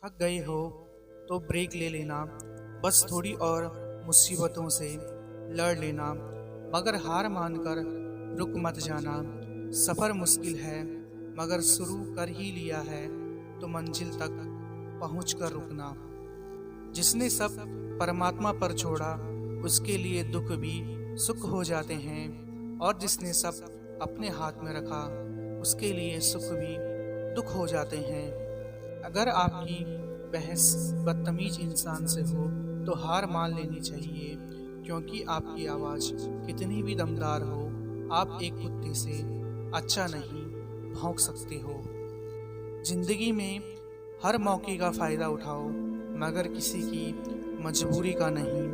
थक गए हो तो ब्रेक ले लेना, बस थोड़ी और मुसीबतों से लड़ लेना, मगर हार मानकर रुक मत जाना। सफ़र मुश्किल है मगर शुरू कर ही लिया है तो मंजिल तक पहुँच कर रुकना। जिसने सब परमात्मा पर छोड़ा उसके लिए दुख भी सुख हो जाते हैं, और जिसने सब अपने हाथ में रखा उसके लिए सुख भी दुख हो जाते हैं। अगर आपकी बहस बदतमीज इंसान से हो तो हार मान लेनी चाहिए, क्योंकि आपकी आवाज़ कितनी भी दमदार हो, आप एक कुत्ते से अच्छा नहीं भौंक सकते हो। जिंदगी में हर मौके का फ़ायदा उठाओ, मगर किसी की मजबूरी का नहीं।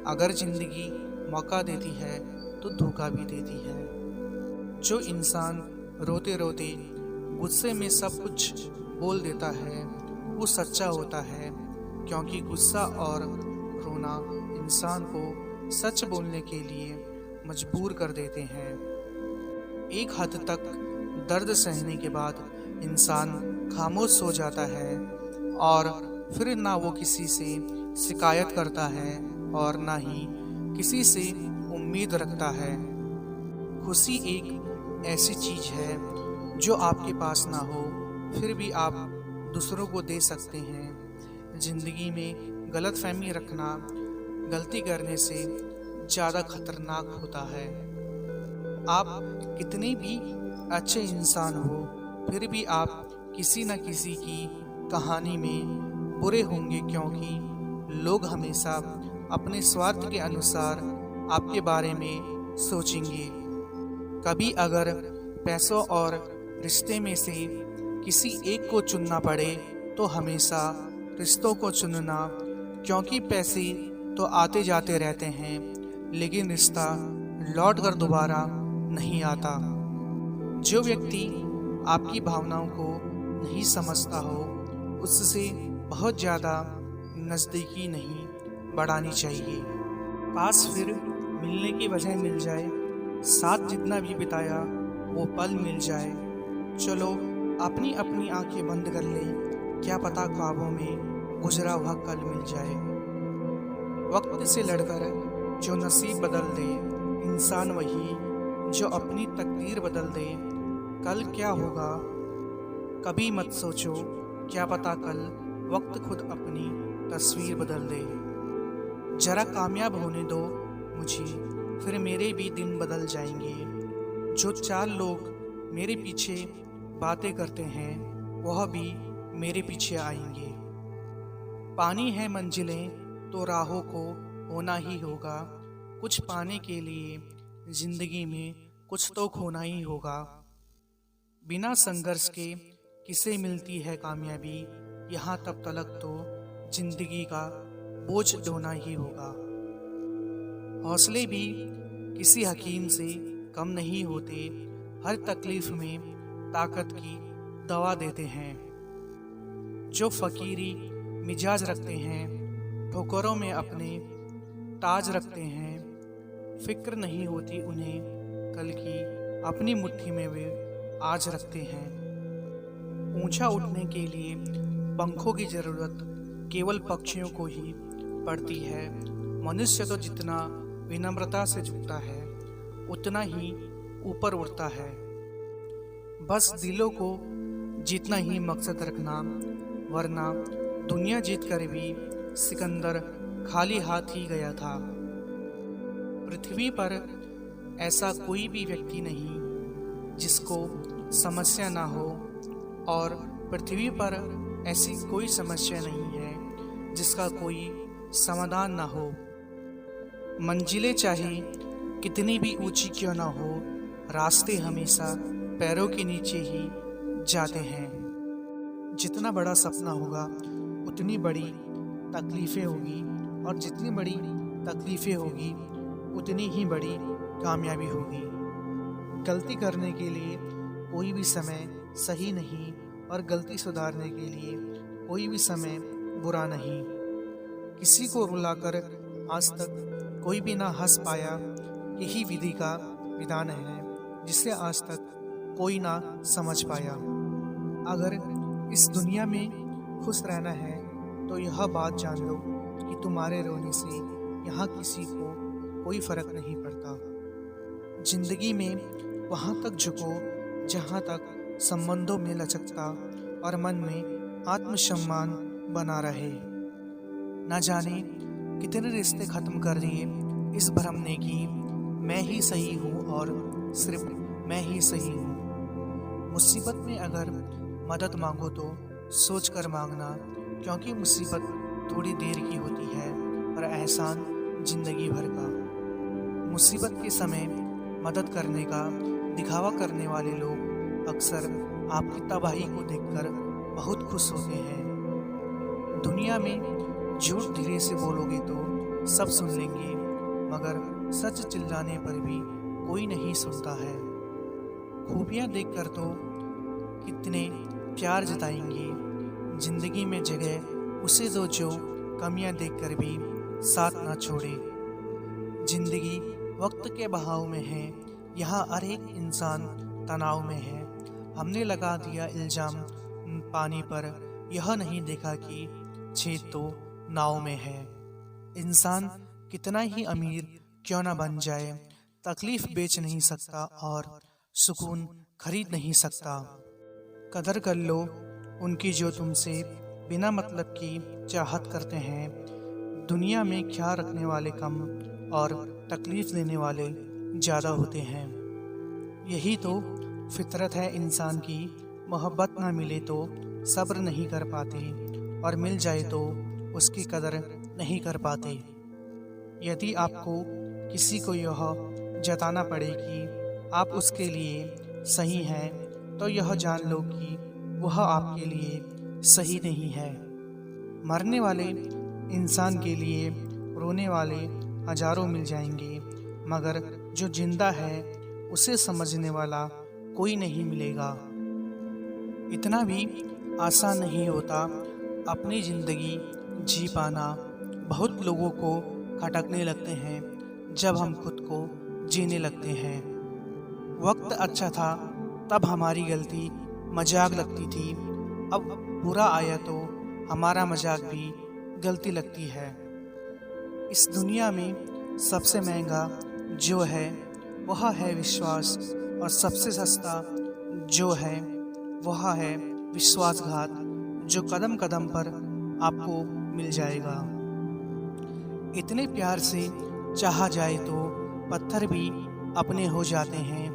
अगर जिंदगी मौका देती है तो धोखा भी देती है। जो इंसान रोते रोते गुस्से में सब कुछ बोल देता है वो सच्चा होता है, क्योंकि गुस्सा और रोना इंसान को सच बोलने के लिए मजबूर कर देते हैं। एक हद तक दर्द सहने के बाद इंसान खामोश हो जाता है, और फिर ना वो किसी से शिकायत करता है और ना ही किसी से उम्मीद रखता है। खुशी एक ऐसी चीज है जो आपके पास ना हो फिर भी आप दूसरों को दे सकते हैं। जिंदगी में गलतफहमी रखना गलती करने से ज़्यादा खतरनाक होता है। आप कितने भी अच्छे इंसान हो फिर भी आप किसी न किसी की कहानी में बुरे होंगे, क्योंकि लोग हमेशा अपने स्वार्थ के अनुसार आपके बारे में सोचेंगे। कभी अगर पैसों और रिश्ते में से किसी एक को चुनना पड़े तो हमेशा रिश्तों को चुनना, क्योंकि पैसे तो आते जाते रहते हैं लेकिन रिश्ता लौट कर दोबारा नहीं आता। जो व्यक्ति आपकी भावनाओं को नहीं समझता हो उससे बहुत ज़्यादा नज़दीकी नहीं बढ़ानी चाहिए। पास फिर मिलने की वजह मिल जाए, साथ जितना भी बिताया वो पल मिल जाए। चलो अपनी अपनी आंखें बंद कर ले, क्या पता ख्वाबों में गुजरा हुआ कल मिल जाए। वक्त से लड़कर जो नसीब बदल दे इंसान वही जो अपनी तकदीर बदल दे। कल क्या होगा कभी मत सोचो, क्या पता कल वक्त खुद अपनी तस्वीर बदल दे। जरा कामयाब होने दो मुझे, फिर मेरे भी दिन बदल जाएंगे। जो चार लोग मेरे पीछे बातें करते हैं वह भी मेरे पीछे आएंगे। पानी है मंजिलें तो राहों को होना ही होगा, कुछ पाने के लिए जिंदगी में कुछ तो खोना ही होगा। बिना संघर्ष के किसे मिलती है कामयाबी, यहाँ तब तलक तो जिंदगी का बोझ ढोना ही होगा। हौसले भी किसी हकीम से कम नहीं होते, हर तकलीफ में ताकत की दवा देते हैं। जो फकीरी मिजाज रखते हैं ठोकरों में अपने ताज रखते हैं, फिक्र नहीं होती उन्हें कल की, अपनी मुट्ठी में वे आज रखते हैं। ऊंचा उठने के लिए पंखों की जरूरत केवल पक्षियों को ही पड़ती है। मनुष्य तो जितना विनम्रता से झुकता है उतना ही ऊपर उड़ता है। बस दिलों को जीतना ही मकसद रखना, वरना दुनिया जीत कर भी सिकंदर खाली हाथ ही गया था। पृथ्वी पर ऐसा कोई भी व्यक्ति नहीं जिसको समस्या ना हो, और पृथ्वी पर ऐसी कोई समस्या नहीं है जिसका कोई समाधान ना हो। मंजिलें चाहे कितनी भी ऊंची क्यों ना हो, रास्ते हमेशा पैरों के नीचे ही जाते हैं। जितना बड़ा सपना होगा उतनी बड़ी तकलीफ़ें होगी, और जितनी बड़ी तकलीफ़ें होगी उतनी ही बड़ी कामयाबी होगी। गलती करने के लिए कोई भी समय सही नहीं, और गलती सुधारने के लिए कोई भी समय बुरा नहीं। किसी को रुलाकर आज तक कोई भी ना हंस पाया, यही विधि का विधान है जिसे आज तक कोई ना समझ पाया। अगर इस दुनिया में खुश रहना है तो यह बात जान लो कि तुम्हारे रोने से यहाँ किसी को कोई फर्क नहीं पड़ता। जिंदगी में वहाँ तक झुको जहाँ तक संबंधों में लचकता और मन में आत्मसम्मान बना रहे। न जाने कितने रिश्ते खत्म कर दिए इस भ्रम ने कि मैं ही सही हूँ और सिर्फ मैं ही सही हूँ। मुसीबत में अगर मदद मांगो तो सोच कर मांगना, क्योंकि मुसीबत थोड़ी देर की होती है और एहसान जिंदगी भर का। मुसीबत के समय मदद करने का दिखावा करने वाले लोग अक्सर आपकी तबाही को देखकर बहुत खुश होते हैं। दुनिया में झूठ धीरे से बोलोगे तो सब सुन लेंगे, मगर सच चिल्लाने पर भी कोई नहीं सुनता है। खूबियाँ देखकर तो कितने प्यार जताएंगे, जिंदगी में जगह उसे दो जो कमियां देखकर भी साथ ना छोड़े। जिंदगी वक्त के बहाव में है, यहाँ हर एक इंसान तनाव में है। हमने लगा दिया इल्जाम पानी पर, यह नहीं देखा कि छेद तो नाव में है। इंसान कितना ही अमीर क्यों ना बन जाए, तकलीफ बेच नहीं सकता और सुकून खरीद नहीं सकता। कदर कर लो उनकी जो तुमसे बिना मतलब की चाहत करते हैं। दुनिया में ख्याल रखने वाले कम और तकलीफ देने वाले ज़्यादा होते हैं। यही तो फितरत है इंसान की, मोहब्बत ना मिले तो सब्र नहीं कर पाते और मिल जाए तो उसकी कदर नहीं कर पाते। यदि आपको किसी को यह जताना पड़े कि आप उसके लिए सही हैं, तो यह जान लो कि वह आपके लिए सही नहीं है। मरने वाले इंसान के लिए रोने वाले हजारों मिल जाएंगे, मगर जो जिंदा है उसे समझने वाला कोई नहीं मिलेगा। इतना भी आसान नहीं होता अपनी जिंदगी जी पाना। बहुत लोगों को खटकने लगते हैं जब हम खुद को जीने लगते हैं। वक्त अच्छा था तब हमारी गलती मजाक लगती थी, अब बुरा आया तो हमारा मजाक भी गलती लगती है। इस दुनिया में सबसे महंगा जो है वह है विश्वास, और सबसे सस्ता जो है वह है विश्वासघात, जो कदम कदम पर आपको मिल जाएगा। इतने प्यार से चाहा जाए तो पत्थर भी अपने हो जाते हैं।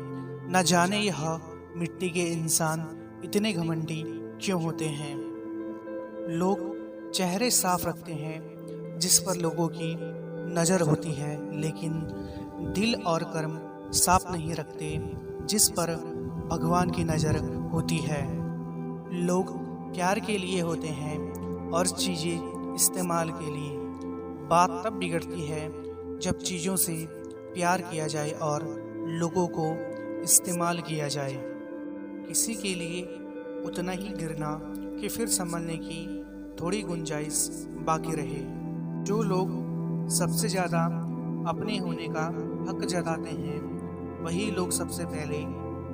न जाने यह मिट्टी के इंसान इतने घमंडी क्यों होते हैं। लोग चेहरे साफ रखते हैं जिस पर लोगों की नज़र होती है, लेकिन दिल और कर्म साफ नहीं रखते जिस पर भगवान की नज़र होती है। लोग प्यार के लिए होते हैं और चीज़ें इस्तेमाल के लिए। बात तब बिगड़ती है जब चीज़ों से प्यार किया जाए और लोगों को इस्तेमाल किया जाए। किसी के लिए उतना ही गिरना कि फिर संभलने की थोड़ी गुंजाइश बाकी रहे। जो लोग सबसे ज़्यादा अपने होने का हक जताते हैं, वही लोग सबसे पहले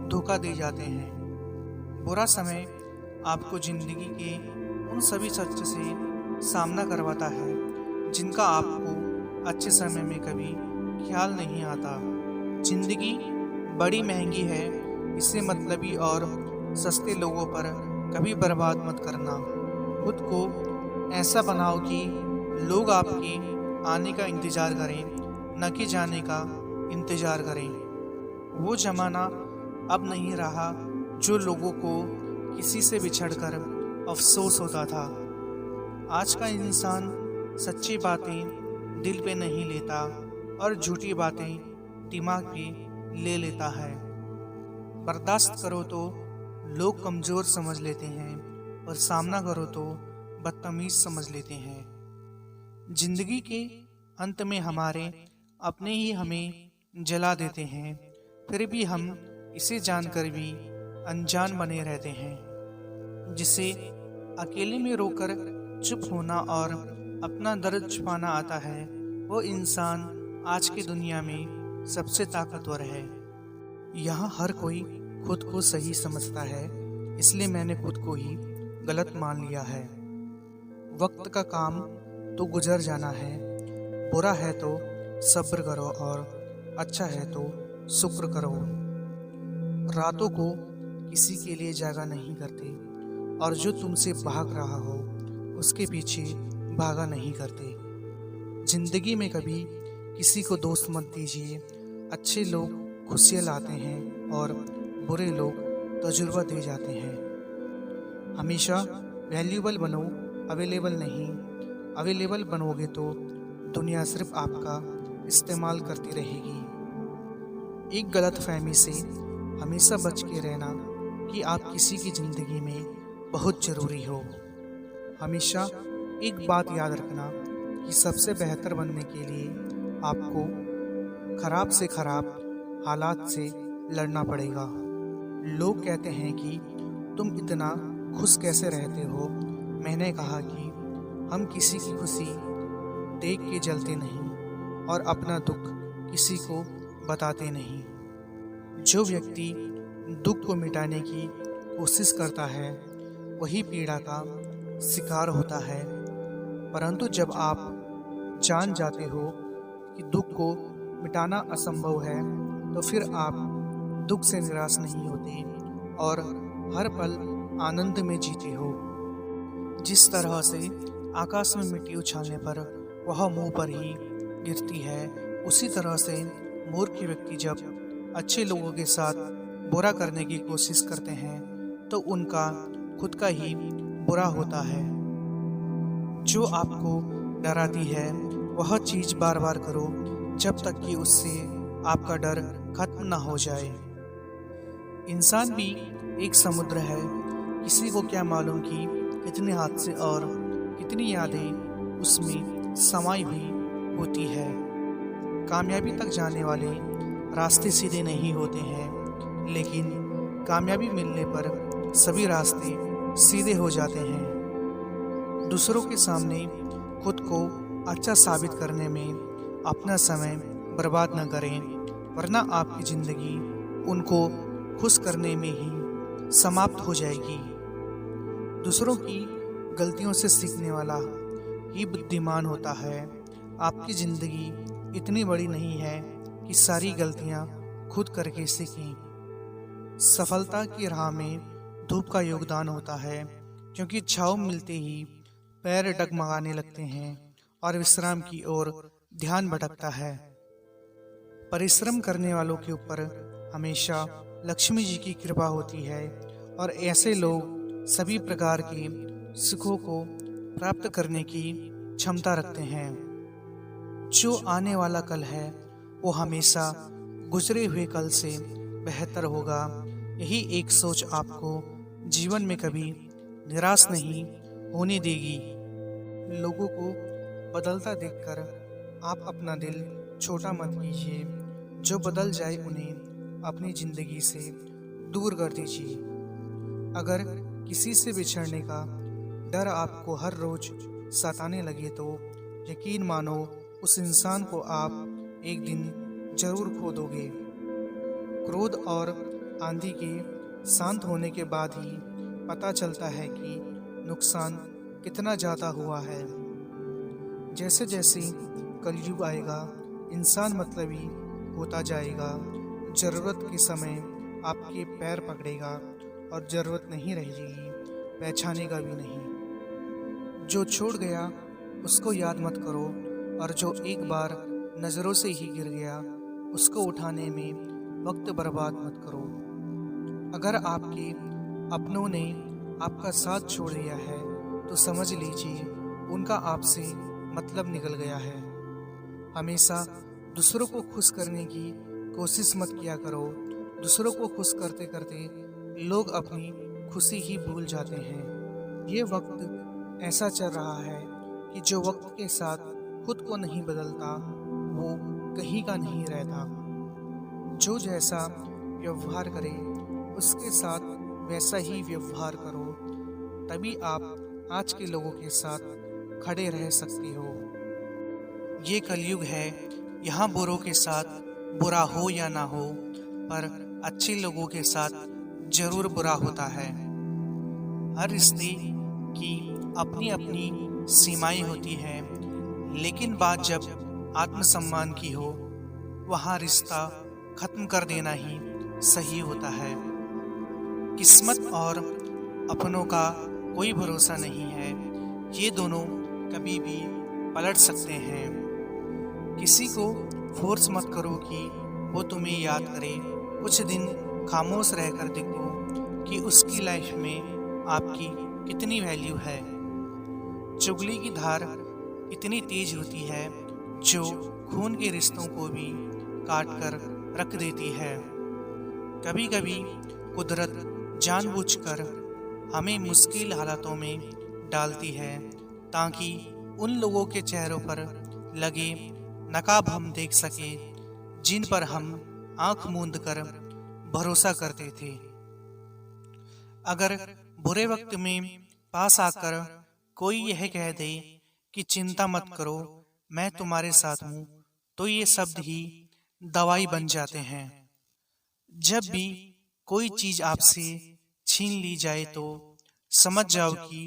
धोखा दे जाते हैं। बुरा समय आपको ज़िंदगी के उन सभी सच से सामना करवाता है जिनका आपको अच्छे समय में कभी ख्याल नहीं आता। ज़िंदगी बड़ी महंगी है, इससे मतलबी और सस्ते लोगों पर कभी बर्बाद मत करना। खुद को ऐसा बनाओ कि लोग आपके आने का इंतज़ार करें, न कि जाने का इंतज़ार करें। वो ज़माना अब नहीं रहा जो लोगों को किसी से बिछड़कर अफसोस होता था। आज का इंसान सच्ची बातें दिल पे नहीं लेता और झूठी बातें दिमाग पे ले लेता है। बर्दाश्त करो तो लोग कमज़ोर समझ लेते हैं और सामना करो तो बदतमीज़ समझ लेते हैं। जिंदगी के अंत में हमारे अपने ही हमें जला देते हैं, फिर भी हम इसे जानकर भी अनजान बने रहते हैं। जिसे अकेले में रोकर चुप होना और अपना दर्द छुपाना आता है, वो इंसान आज की दुनिया में सबसे ताकतवर है। यहाँ हर कोई खुद को सही समझता है, इसलिए मैंने खुद को ही गलत मान लिया है। वक्त का काम तो गुजर जाना है। बुरा है तो सब्र करो और अच्छा है तो शुक्र करो। रातों को किसी के लिए जागा नहीं करते और जो तुमसे भाग रहा हो उसके पीछे भागा नहीं करते। जिंदगी में कभी किसी को दोस्त मत दीजिए। अच्छे लोग खुशियाँ लाते हैं और बुरे लोग तजुर्बा दे जाते हैं। हमेशा वैल्यूबल बनो, अवेलेबल नहीं। अवेलेबल बनोगे तो दुनिया सिर्फ आपका इस्तेमाल करती रहेगी। एक गलत फहमी से हमेशा बच के रहना कि आप किसी की ज़िंदगी में बहुत ज़रूरी हो। हमेशा एक बात याद रखना कि सबसे बेहतर बनने के लिए आपको खराब से खराब हालात से लड़ना पड़ेगा। लोग कहते हैं कि तुम इतना खुश कैसे रहते हो। मैंने कहा कि हम किसी की खुशी देख के जलते नहीं और अपना दुख किसी को बताते नहीं। जो व्यक्ति दुख को मिटाने की कोशिश करता है वही पीड़ा का शिकार होता है। परंतु जब आप जान जाते हो कि दुख को मिटाना असंभव है तो फिर आप दुख से निराश नहीं होते और हर पल आनंद में जीते हो। जिस तरह से आकाश में मिट्टी उछालने पर वह मुंह पर ही गिरती है, उसी तरह से मूर्ख व्यक्ति जब अच्छे लोगों के साथ बुरा करने की कोशिश करते हैं तो उनका खुद का ही बुरा होता है। जो आपको डराती है वह चीज़ बार बार करो जब तक कि उससे आपका डर खत्म ना हो जाए। इंसान भी एक समुद्र है। किसी को क्या मालूम कि कितने हादसे और कितनी यादें उसमें समाई हुई होती है। कामयाबी तक जाने वाले रास्ते सीधे नहीं होते हैं, लेकिन कामयाबी मिलने पर सभी रास्ते सीधे हो जाते हैं। दूसरों के सामने खुद को अच्छा साबित करने में अपना समय बर्बाद न करें, वरना आपकी ज़िंदगी उनको खुश करने में ही समाप्त हो जाएगी। दूसरों की गलतियों से सीखने वाला ही बुद्धिमान होता है। आपकी ज़िंदगी इतनी बड़ी नहीं है कि सारी गलतियां खुद करके सीखें। सफलता की राह में धूप का योगदान होता है, क्योंकि छाँव मिलते ही पैर डगमगाने लगते हैं और विश्राम की ओर ध्यान भटकता है। परिश्रम करने वालों के ऊपर हमेशा लक्ष्मी जी की कृपा होती है और ऐसे लोग सभी प्रकार के सुखों को प्राप्त करने की क्षमता रखते हैं। जो आने वाला कल है वो हमेशा गुजरे हुए कल से बेहतर होगा। यही एक सोच आपको जीवन में कभी निराश नहीं होने देगी। लोगों को बदलता देखकर आप अपना दिल छोटा मत कीजिए। जो बदल जाए उन्हें अपनी ज़िंदगी से दूर कर दीजिए। अगर किसी से बिछड़ने का डर आपको हर रोज़ सताने लगे तो यकीन मानो उस इंसान को आप एक दिन जरूर खो दोगे। क्रोध और आंधी के शांत होने के बाद ही पता चलता है कि नुकसान कितना ज़्यादा हुआ है। जैसे जैसे कलयुग आएगा इंसान मतलबी होता जाएगा। ज़रूरत के समय आपके पैर पकड़ेगा और ज़रूरत नहीं रहेगी पहचानेगा भी नहीं। जो छोड़ गया उसको याद मत करो और जो एक बार नज़रों से ही गिर गया उसको उठाने में वक्त बर्बाद मत करो। अगर आपके अपनों ने आपका साथ छोड़ दिया है तो समझ लीजिए उनका आपसे मतलब निकल गया है। हमेशा दूसरों को खुश करने की कोशिश मत किया करो। दूसरों को खुश करते करते लोग अपनी खुशी ही भूल जाते हैं। ये वक्त ऐसा चल रहा है कि जो वक्त के साथ खुद को नहीं बदलता वो कहीं का नहीं रहता। जो जैसा व्यवहार करे उसके साथ वैसा ही व्यवहार करो, तभी आप आज के लोगों के साथ खड़े रह सकते हो। ये कलयुग है, यहाँ बुरों के साथ बुरा हो या ना हो, पर अच्छे लोगों के साथ जरूर बुरा होता है। हर रिश्ते की अपनी अपनी सीमाएं होती हैं, लेकिन बात जब आत्मसम्मान की हो, वहाँ रिश्ता खत्म कर देना ही सही होता है। किस्मत और अपनों का कोई भरोसा नहीं है, ये दोनों कभी भी पलट सकते हैं। किसी को फोर्स मत करो कि वो तुम्हें याद करे। कुछ दिन खामोश रहकर देखो कि उसकी लाइफ में आपकी कितनी वैल्यू है। चुगली की धार इतनी तेज होती है जो खून के रिश्तों को भी काट कर रख देती है। कभी कभी कुदरत जानबूझकर हमें मुश्किल हालातों में डालती है ताकि उन लोगों के चेहरों पर लगे नकाब हम देख सके जिन पर हम आंख मूंद कर भरोसा करते थे। अगर बुरे वक्त में पास आकर कोई यह कह दे कि चिंता मत करो, मैं तुम्हारे साथ हूं, तो ये शब्द ही दवाई बन जाते हैं। जब भी कोई चीज आपसे छीन ली जाए तो समझ जाओ कि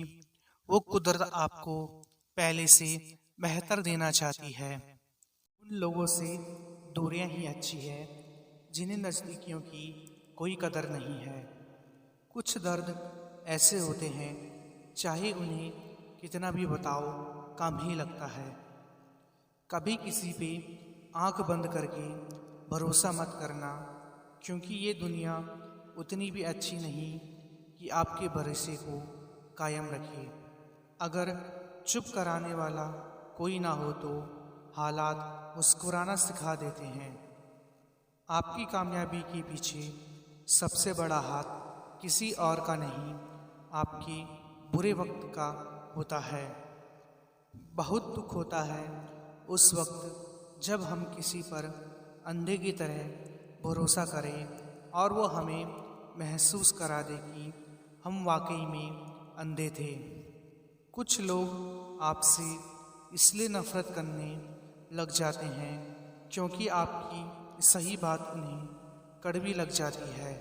वो कुदरत आपको पहले से बेहतर देना चाहती है। उन लोगों से दूरियां ही अच्छी है जिन्हें नज़दीकियों की कोई कदर नहीं है। कुछ दर्द ऐसे होते हैं चाहे उन्हें कितना भी बताओ कम ही लगता है। कभी किसी पे आंख बंद करके भरोसा मत करना, क्योंकि ये दुनिया उतनी भी अच्छी नहीं कि आपके भरोसे को कायम रखे। अगर चुप कराने वाला कोई ना हो तो हालात मुस्कुराना सिखा देते हैं। आपकी कामयाबी के पीछे सबसे बड़ा हाथ किसी और का नहीं, आपके बुरे वक्त का होता है। बहुत दुख होता है उस वक्त जब हम किसी पर अंधे की तरह भरोसा करें और वो हमें महसूस करा दे कि हम वाकई में अंधे थे। कुछ लोग आपसे इसलिए नफरत करने लग जाते हैं क्योंकि आपकी सही बात उन्हें कड़वी लग जाती है।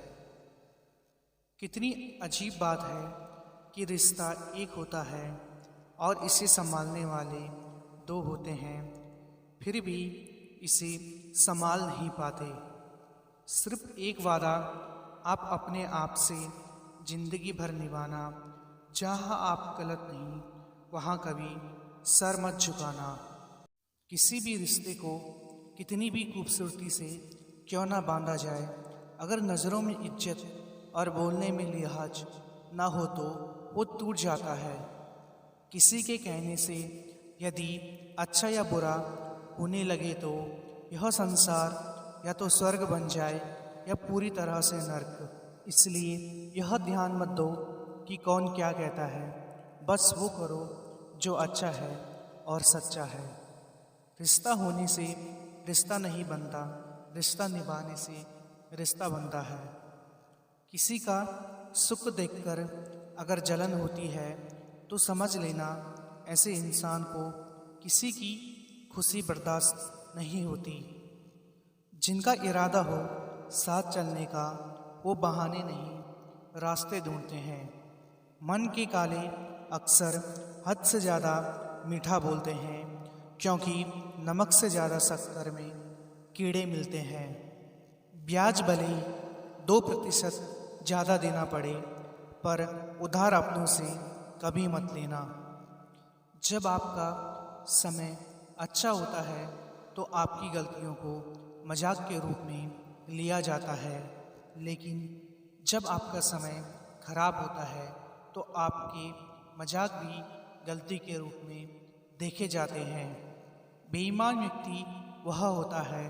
कितनी अजीब बात है कि रिश्ता एक होता है और इसे संभालने वाले दो होते हैं, फिर भी इसे संभाल नहीं पाते। सिर्फ एक वादा आप अपने आप से जिंदगी भर निभाना, जहाँ आप गलत नहीं वहाँ कभी सर मत झुकाना। किसी भी रिश्ते को कितनी भी खूबसूरती से क्यों ना बांधा जाए, अगर नज़रों में इज्जत और बोलने में लिहाज ना हो तो वो टूट जाता है। किसी के कहने से यदि अच्छा या बुरा होने लगे तो यह संसार या तो स्वर्ग बन जाए या पूरी तरह से नर्क। इसलिए यह ध्यान मत दो कि कौन क्या कहता है, बस वो करो जो अच्छा है और सच्चा है। रिश्ता होने से रिश्ता नहीं बनता, रिश्ता निभाने से रिश्ता बनता है। किसी का सुख देखकर अगर जलन होती है तो समझ लेना ऐसे इंसान को किसी की खुशी बर्दाश्त नहीं होती। जिनका इरादा हो साथ चलने का वो बहाने नहीं रास्ते ढूंढते हैं। मन के काले अक्सर हद से ज़्यादा मीठा बोलते हैं, क्योंकि नमक से ज़्यादा शक्कर में कीड़े मिलते हैं। ब्याज भले ही 2% ज़्यादा देना पड़े, पर उधार अपनों से कभी मत लेना। जब आपका समय अच्छा होता है तो आपकी गलतियों को मजाक के रूप में लिया जाता है, लेकिन जब आपका समय खराब होता है तो आपके मजाक भी गलती के रूप में देखे जाते हैं। बेईमान व्यक्ति वह होता है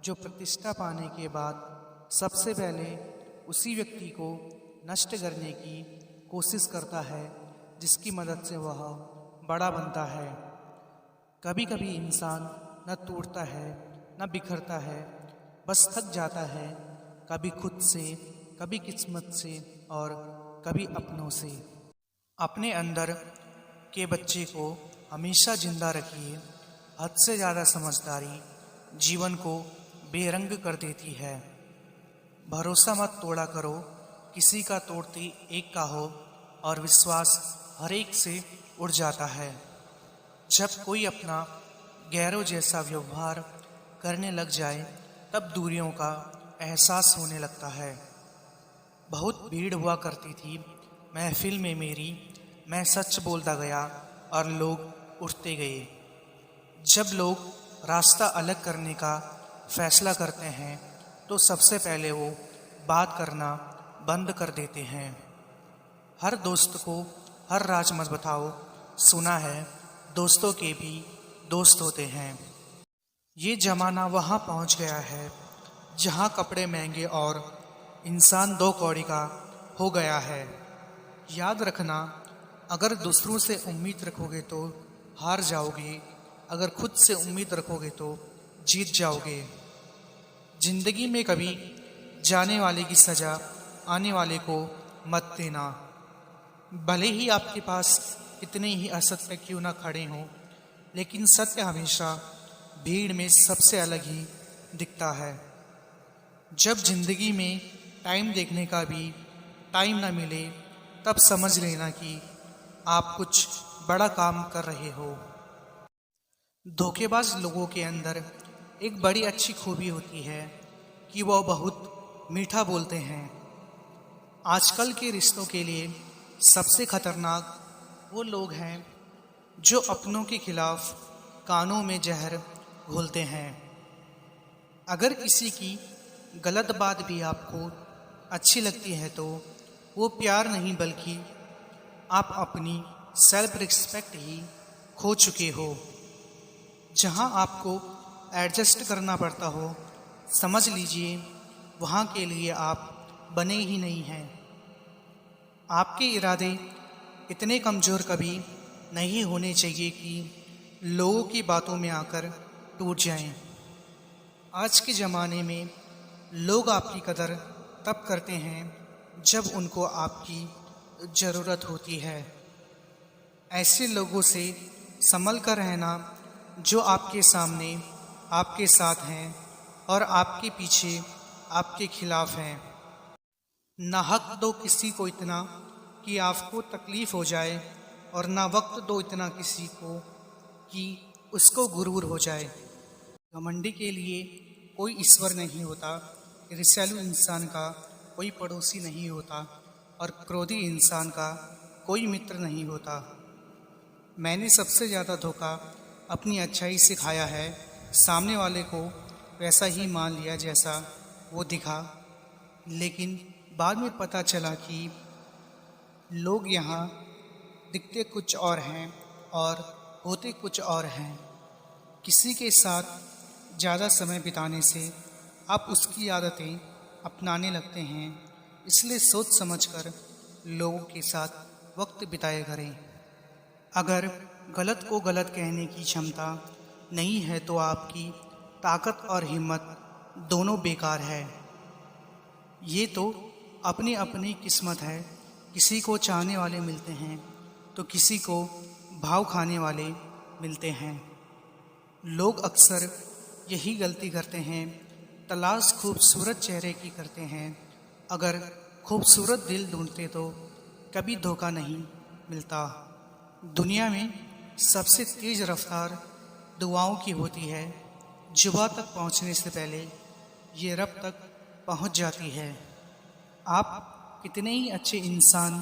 जो प्रतिष्ठा पाने के बाद सबसे पहले उसी व्यक्ति को नष्ट करने की कोशिश करता है जिसकी मदद से वह बड़ा बनता है। कभी कभी इंसान न टूटता है न बिखरता है, बस थक जाता है, कभी खुद से, कभी किस्मत से और कभी अपनों से। अपने अंदर के बच्चे को हमेशा जिंदा रखिए। हद से ज़्यादा समझदारी जीवन को बेरंग कर देती है। भरोसा मत तोड़ा करो, किसी का तोड़ते एक का हो और विश्वास हर एक से उड़ जाता है। जब कोई अपना गैरों जैसा व्यवहार करने लग जाए तब दूरियों का एहसास होने लगता है। बहुत भीड़ हुआ करती थी महफिल में मेरी, मैं सच बोलता गया और लोग उठते गए। जब लोग रास्ता अलग करने का फैसला करते हैं तो सबसे पहले वो बात करना बंद कर देते हैं। हर दोस्त को हर राज मत बताओ, सुना है दोस्तों के भी दोस्त होते हैं। ये जमाना वहाँ पहुँच गया है जहाँ कपड़े महंगे और इंसान दो कौड़ी का हो गया है। याद रखना, अगर दूसरों से उम्मीद रखोगे तो हार जाओगे, अगर खुद से उम्मीद रखोगे तो जीत जाओगे। जिंदगी में कभी जाने वाले की सजा आने वाले को मत देना। भले ही आपके पास कितने ही असत्य क्यों ना खड़े हों, लेकिन सत्य हमेशा भीड़ में सबसे अलग ही दिखता है। जब जिंदगी में टाइम देखने का भी टाइम ना मिले तब समझ लेना कि आप कुछ बड़ा काम कर रहे हो। धोखेबाज लोगों के अंदर एक बड़ी अच्छी खूबी होती है कि वह बहुत मीठा बोलते हैं। आजकल के रिश्तों के लिए सबसे खतरनाक वो लोग हैं जो अपनों के खिलाफ कानों में जहर घोलते हैं। अगर किसी की गलत बात भी आपको अच्छी लगती है तो वो प्यार नहीं बल्कि आप अपनी सेल्फ रिस्पेक्ट ही खो चुके हो। जहां आपको एडजस्ट करना पड़ता हो, समझ लीजिए वहां के लिए आप बने ही नहीं हैं। आपके इरादे इतने कमज़ोर कभी नहीं होने चाहिए कि लोगों की बातों में आकर टूट जाएं। आज के ज़माने में लोग आपकी कदर तब करते हैं जब उनको आपकी ज़रूरत होती है। ऐसे लोगों से संभल कर रहना जो आपके सामने आपके साथ हैं और आपके पीछे आपके खिलाफ हैं। ना हक दो किसी को इतना कि आपको तकलीफ़ हो जाए, और ना वक्त दो इतना किसी को कि उसको गुरूर हो जाए। घमंडी के लिए कोई ईश्वर नहीं होता, ईर्ष्यालु इंसान का कोई पड़ोसी नहीं होता, और क्रोधी इंसान का कोई मित्र नहीं होता। मैंने सबसे ज़्यादा धोखा अपनी अच्छाई से खाया है। सामने वाले को वैसा ही मान लिया जैसा वो दिखा, लेकिन बाद में पता चला कि लोग यहाँ दिखते कुछ और हैं और होते कुछ और हैं। किसी के साथ ज़्यादा समय बिताने से आप उसकी आदतें अपनाने लगते हैं, इसलिए सोच समझकर लोगों के साथ वक्त बिताया करें। अगर गलत को गलत कहने की क्षमता नहीं है तो आपकी ताकत और हिम्मत दोनों बेकार है। ये तो अपनी अपनी किस्मत है। किसी को चाहने वाले मिलते हैं तो किसी को भाव खाने वाले मिलते हैं। लोग अक्सर यही गलती करते हैं, तलाश खूबसूरत चेहरे की करते हैं। अगर खूबसूरत दिल ढूंढते तो कभी धोखा नहीं मिलता। दुनिया में सबसे तेज़ रफ्तार दुआओं की होती है। जुबा तक पहुंचने से पहले ये रब तक पहुंच जाती है। आप कितने ही अच्छे इंसान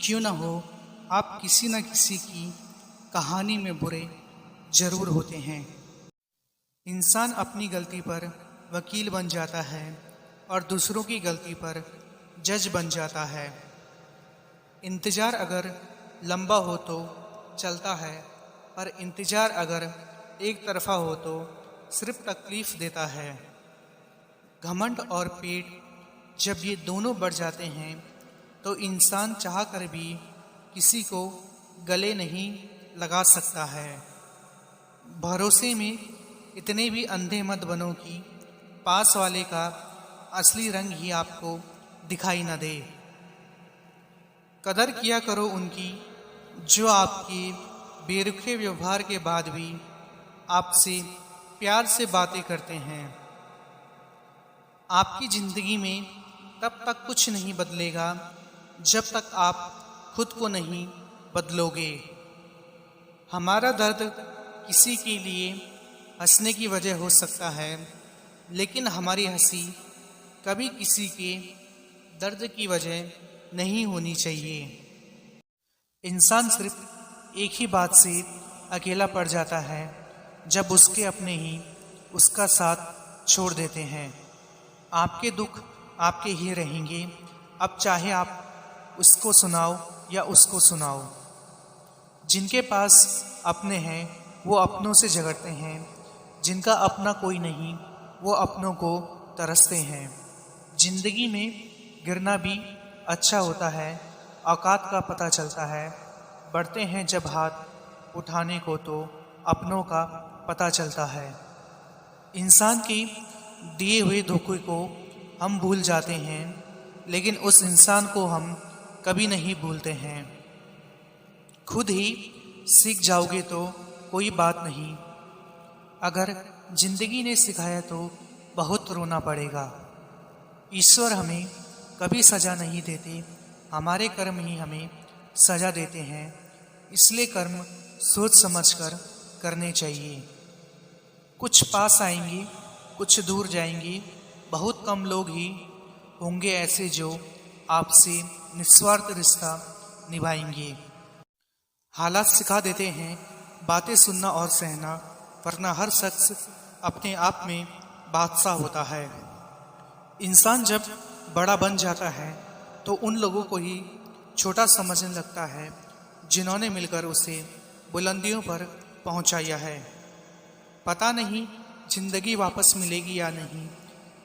क्यों न हो, आप किसी न किसी की कहानी में बुरे जरूर होते हैं। इंसान अपनी गलती पर वकील बन जाता है और दूसरों की गलती पर जज बन जाता है। इंतज़ार अगर लंबा हो तो चलता है, पर इंतज़ार अगर एक तरफा हो तो सिर्फ तकलीफ़ देता है। घमंड और पेट जब ये दोनों बढ़ जाते हैं तो इंसान चाह कर भी किसी को गले नहीं लगा सकता है। भरोसे में इतने भी अंधे मत बनो कि पास वाले का असली रंग ही आपको दिखाई न दे। कदर किया करो उनकी जो आपके बेरुखे व्यवहार के बाद भी आपसे प्यार से बातें करते हैं। आपकी ज़िंदगी में तब तक कुछ नहीं बदलेगा जब तक आप खुद को नहीं बदलोगे। हमारा दर्द किसी के लिए हंसने की वजह हो सकता है, लेकिन हमारी हंसी कभी किसी के दर्द की वजह नहीं होनी चाहिए। इंसान सिर्फ एक ही बात से अकेला पड़ जाता है, जब उसके अपने ही उसका साथ छोड़ देते हैं। आपके दुख आपके ही रहेंगे, अब चाहे आप उसको सुनाओ या उसको सुनाओ। जिनके पास अपने हैं वो अपनों से झगड़ते हैं, जिनका अपना कोई नहीं वो अपनों को तरसते हैं। जिंदगी में गिरना भी अच्छा होता है, औकात का पता चलता है। बढ़ते हैं जब हाथ उठाने को तो अपनों का पता चलता है। इंसान के दिए हुए धोखे को हम भूल जाते हैं, लेकिन उस इंसान को हम कभी नहीं भूलते हैं। खुद ही सीख जाओगे तो कोई बात नहीं, अगर जिंदगी ने सिखाया तो बहुत रोना पड़ेगा। ईश्वर हमें कभी सजा नहीं देते, हमारे कर्म ही हमें सजा देते हैं। इसलिए कर्म सोच समझकर करने चाहिए। कुछ पास आएंगे, कुछ दूर जाएंगे, बहुत कम लोग ही होंगे ऐसे जो आपसे निस्वार्थ रिश्ता निभाएंगे। हालात सिखा देते हैं बातें सुनना और सहना, वरना हर शख्स अपने आप में बादशाह होता है। इंसान जब बड़ा बन जाता है तो उन लोगों को ही छोटा समझने लगता है जिन्होंने मिलकर उसे बुलंदियों पर पहुंचाया है। पता नहीं जिंदगी वापस मिलेगी या नहीं,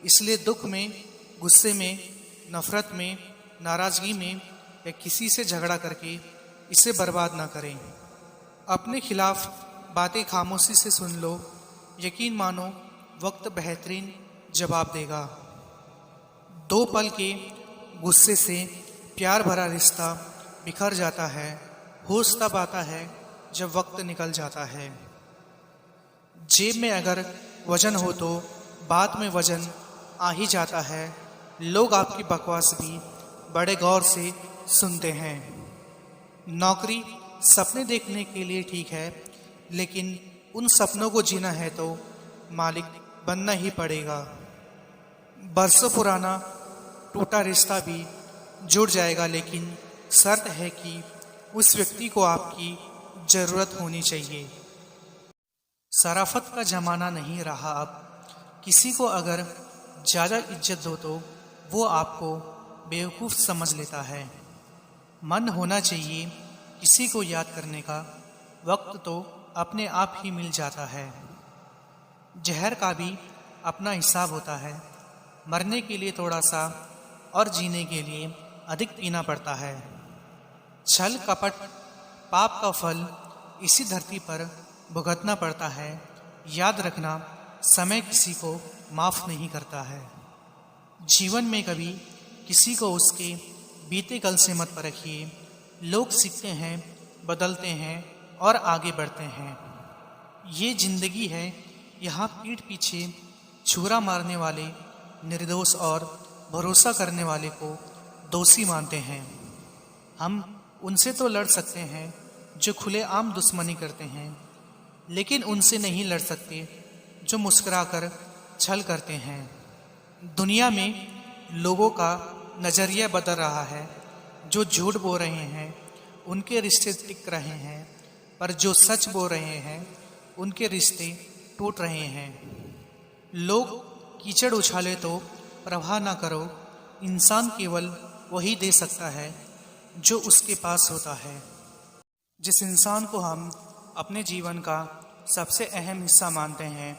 इसलिए दुख में, गुस्से में, नफरत में, नाराजगी में या किसी से झगड़ा करके इसे बर्बाद ना करें। अपने खिलाफ बातें खामोशी से सुन लो, यकीन मानो वक्त बेहतरीन जवाब देगा। दो पल के गुस्से से प्यार भरा रिश्ता बिखर जाता है। होश तब आता है जब वक्त निकल जाता है। जेब में अगर वजन हो तो बात में वजन आ ही जाता है। लोग आपकी बकवास भी बड़े गौर से सुनते हैं। नौकरी सपने देखने के लिए ठीक है, लेकिन उन सपनों को जीना है तो मालिक बनना ही पड़ेगा। बरसों पुराना टूटा रिश्ता भी जुड़ जाएगा, लेकिन शर्त है कि उस व्यक्ति को आपकी जरूरत होनी चाहिए। शराफत का जमाना नहीं रहा अब। किसी को अगर ज़्यादा इज्जत दो तो वो आपको बेवकूफ़ समझ लेता है। मन होना चाहिए किसी को याद करने का, वक्त तो अपने आप ही मिल जाता है। जहर का भी अपना हिसाब होता है। मरने के लिए थोड़ा सा और जीने के लिए अधिक पीना पड़ता है। छल कपट पाप का फल इसी धरती पर भुगतना पड़ता है। याद रखना, समय किसी को माफ़ नहीं करता है। जीवन में कभी किसी को उसके बीते कल से मत परखिए। लोग सीखते हैं, बदलते हैं और आगे बढ़ते हैं। ये जिंदगी है, यहाँ पीठ पीछे छुरा मारने वाले निर्दोष और भरोसा करने वाले को दोषी मानते हैं। हम उनसे तो लड़ सकते हैं जो खुलेआम दुश्मनी करते हैं, लेकिन उनसे नहीं लड़ सकते जो मुस्कुराकर छल करते हैं। दुनिया में लोगों का नज़रिया बदल रहा है। जो झूठ बोल रहे हैं उनके रिश्ते टिक रहे हैं, पर जो सच बोल रहे हैं उनके रिश्ते टूट रहे हैं। लोग कीचड़ उछाले तो प्रवाह ना करो। इंसान केवल वही दे सकता है जो उसके पास होता है। जिस इंसान को हम अपने जीवन का सबसे अहम हिस्सा मानते हैं,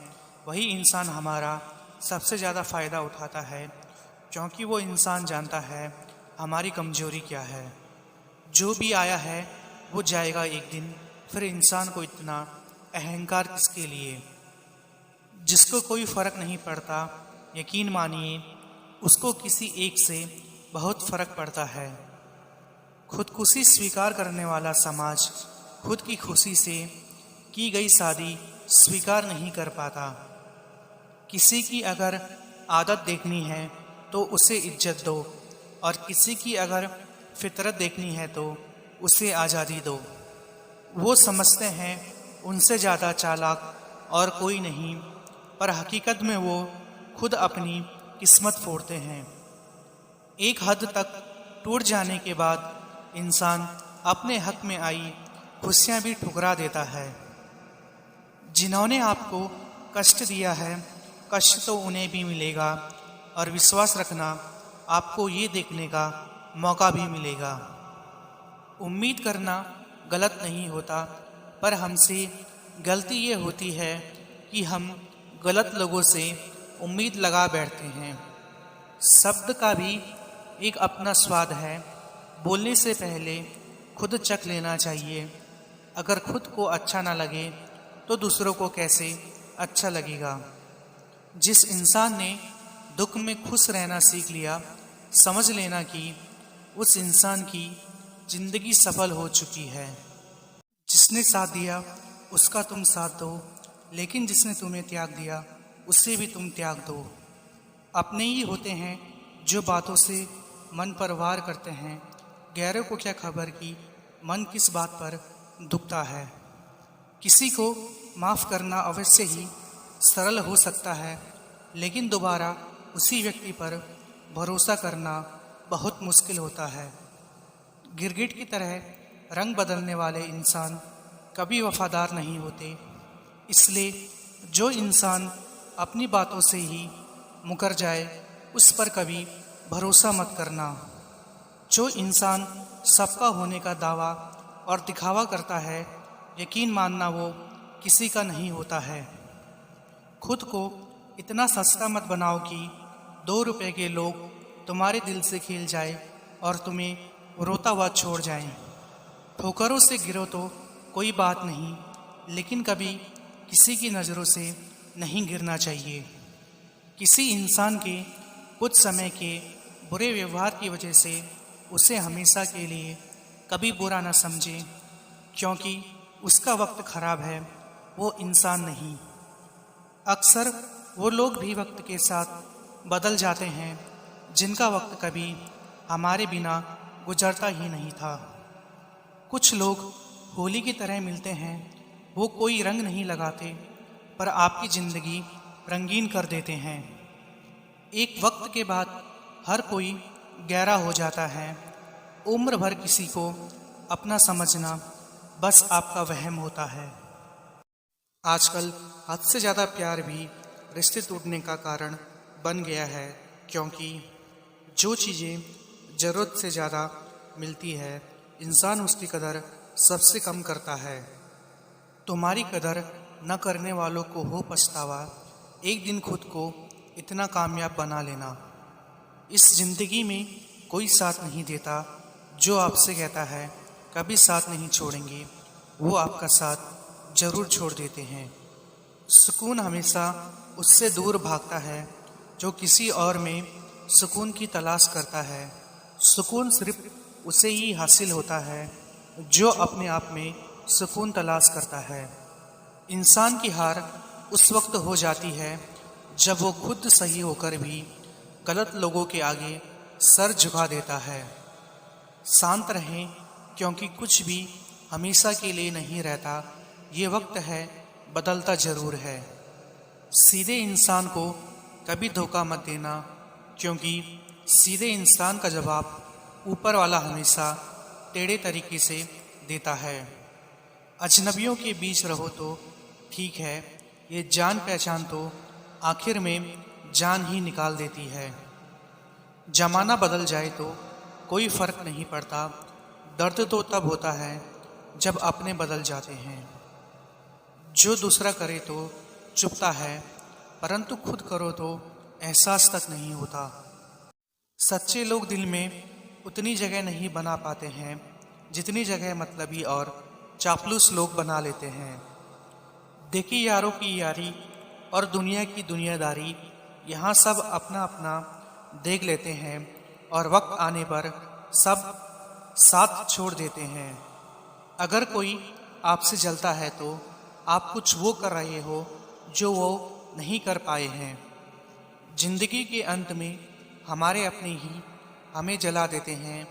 वही इंसान हमारा सबसे ज़्यादा फ़ायदा उठाता है, क्योंकि वो इंसान जानता है हमारी कमजोरी क्या है। जो भी आया है वो जाएगा एक दिन, फिर इंसान को इतना अहंकार किसके लिए। जिसको कोई फ़र्क नहीं पड़ता, यकीन मानिए उसको किसी एक से बहुत फ़र्क पड़ता है। खुदकुशी स्वीकार करने वाला समाज खुद की खुशी से की गई शादी स्वीकार नहीं कर पाता। किसी की अगर आदत देखनी है तो उसे इज्जत दो, और किसी की अगर फितरत देखनी है तो उसे आज़ादी दो। वो समझते हैं उनसे ज़्यादा चालाक और कोई नहीं, पर हकीकत में वो खुद अपनी किस्मत फोड़ते हैं। एक हद तक टूट जाने के बाद इंसान अपने हक में आई खुशियाँ भी ठुकरा देता है। जिन्होंने आपको कष्ट दिया है, कष्ट तो उन्हें भी मिलेगा, और विश्वास रखना आपको ये देखने का मौका भी मिलेगा। उम्मीद करना गलत नहीं होता, पर हमसे गलती ये होती है कि हम गलत लोगों से उम्मीद लगा बैठते हैं। शब्द का भी एक अपना स्वाद है। बोलने से पहले खुद चख लेना चाहिए। अगर खुद को अच्छा ना लगे तो दूसरों को कैसे अच्छा लगेगा। जिस इंसान ने दुख में खुश रहना सीख लिया, समझ लेना कि उस इंसान की जिंदगी सफल हो चुकी है। जिसने साथ दिया उसका तुम साथ दो, लेकिन जिसने तुम्हें त्याग दिया उससे भी तुम त्याग दो। अपने ही होते हैं जो बातों से मन पर वार करते हैं। गैरों को क्या खबर कि मन किस बात पर दुखता है। किसी को माफ़ करना अवश्य ही सरल हो सकता है, लेकिन दोबारा उसी व्यक्ति पर भरोसा करना बहुत मुश्किल होता है। गिरगिट की तरह रंग बदलने वाले इंसान कभी वफादार नहीं होते। इसलिए जो इंसान अपनी बातों से ही मुकर जाए उस पर कभी भरोसा मत करना। जो इंसान सबका होने का दावा और दिखावा करता है, यकीन मानना वो किसी का नहीं होता है। खुद को इतना सस्ता मत बनाओ कि 2 रुपए के लोग तुम्हारे दिल से खेल जाए और तुम्हें रोता हुआ छोड़ जाएं। ठोकरों से गिरो तो कोई बात नहीं, लेकिन कभी किसी की नज़रों से नहीं गिरना चाहिए। किसी इंसान के कुछ समय के बुरे व्यवहार की वजह से उसे हमेशा के लिए कभी बुरा न समझें, क्योंकि उसका वक्त खराब है, वो इंसान नहीं। अक्सर वो लोग भी वक्त के साथ बदल जाते हैं जिनका वक्त कभी हमारे बिना गुजरता ही नहीं था। कुछ लोग होली की तरह मिलते हैं, वो कोई रंग नहीं लगाते, पर आपकी ज़िंदगी रंगीन कर देते हैं। एक वक्त के बाद हर कोई गहरा हो जाता है। उम्र भर किसी को अपना समझना बस आपका वहम होता है। आजकल हद से ज़्यादा प्यार भी रिश्ते टूटने का कारण बन गया है, क्योंकि जो चीज़ें ज़रूरत से ज़्यादा मिलती है, इंसान उसकी कदर सबसे कम करता है। तुम्हारी कदर न करने वालों को हो पछतावा। एक दिन खुद को इतना कामयाब बना लेना। इस ज़िंदगी में कोई साथ नहीं देता। जो आपसे कहता है कभी साथ नहीं छोड़ेंगे, वो आपका साथ जरूर छोड़ देते हैं। सुकून हमेशा उससे दूर भागता है जो किसी और में सुकून की तलाश करता है। सुकून सिर्फ उसे ही हासिल होता है जो अपने आप में सुकून तलाश करता है। इंसान की हार उस वक्त हो जाती है जब वो खुद सही होकर भी गलत लोगों के आगे सर झुका देता है। शांत रहें, क्योंकि कुछ भी हमेशा के लिए नहीं रहता। ये वक्त है, बदलता जरूर है। सीधे इंसान को कभी धोखा मत देना, क्योंकि सीधे इंसान का जवाब ऊपर वाला हमेशा टेढ़े तरीके से देता है। अजनबियों के बीच रहो तो ठीक है, ये जान पहचान तो आखिर में जान ही निकाल देती है। जमाना बदल जाए तो कोई फ़र्क नहीं पड़ता। दर्द तो तब होता है जब अपने बदल जाते हैं। जो दूसरा करे तो चुभता है, परंतु खुद करो तो एहसास तक नहीं होता। सच्चे लोग दिल में उतनी जगह नहीं बना पाते हैं जितनी जगह मतलबी और चापलूस लोग बना लेते हैं। देखी यारों की यारी और दुनिया की दुनियादारी, यहाँ सब अपना अपना देख लेते हैं और वक्त आने पर सब साथ छोड़ देते हैं। अगर कोई आपसे जलता है तो आप कुछ वो कर रहे हो जो वो नहीं कर पाए हैं। जिंदगी के अंत में हमारे अपने ही हमें जला देते हैं,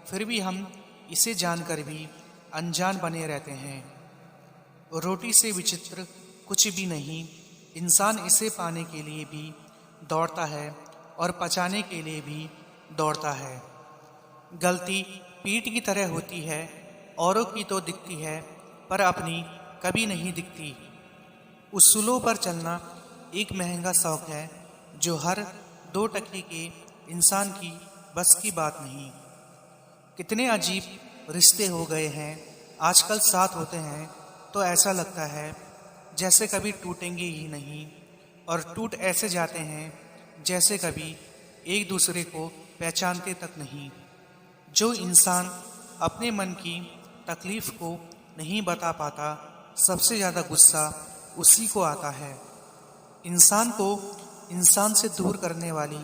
फिर भी हम इसे जानकर भी अनजान बने रहते हैं। रोटी से विचित्र कुछ भी नहीं। इंसान इसे पाने के लिए भी दौड़ता है और पचाने के लिए भी दौड़ता है। गलती पीठ की तरह होती है, औरों की तो दिखती है पर अपनी कभी नहीं दिखती। उसूलों पर चलना एक महंगा शौक है जो हर 2 टके के इंसान की बस की बात नहीं। कितने अजीब रिश्ते हो गए हैं आजकल, साथ होते हैं तो ऐसा लगता है जैसे कभी टूटेंगे ही नहीं, और टूट ऐसे जाते हैं जैसे कभी एक दूसरे को पहचानते तक नहीं। जो इंसान अपने मन की तकलीफ को नहीं बता पाता, सबसे ज़्यादा गुस्सा उसी को आता है। इंसान को इंसान से दूर करने वाली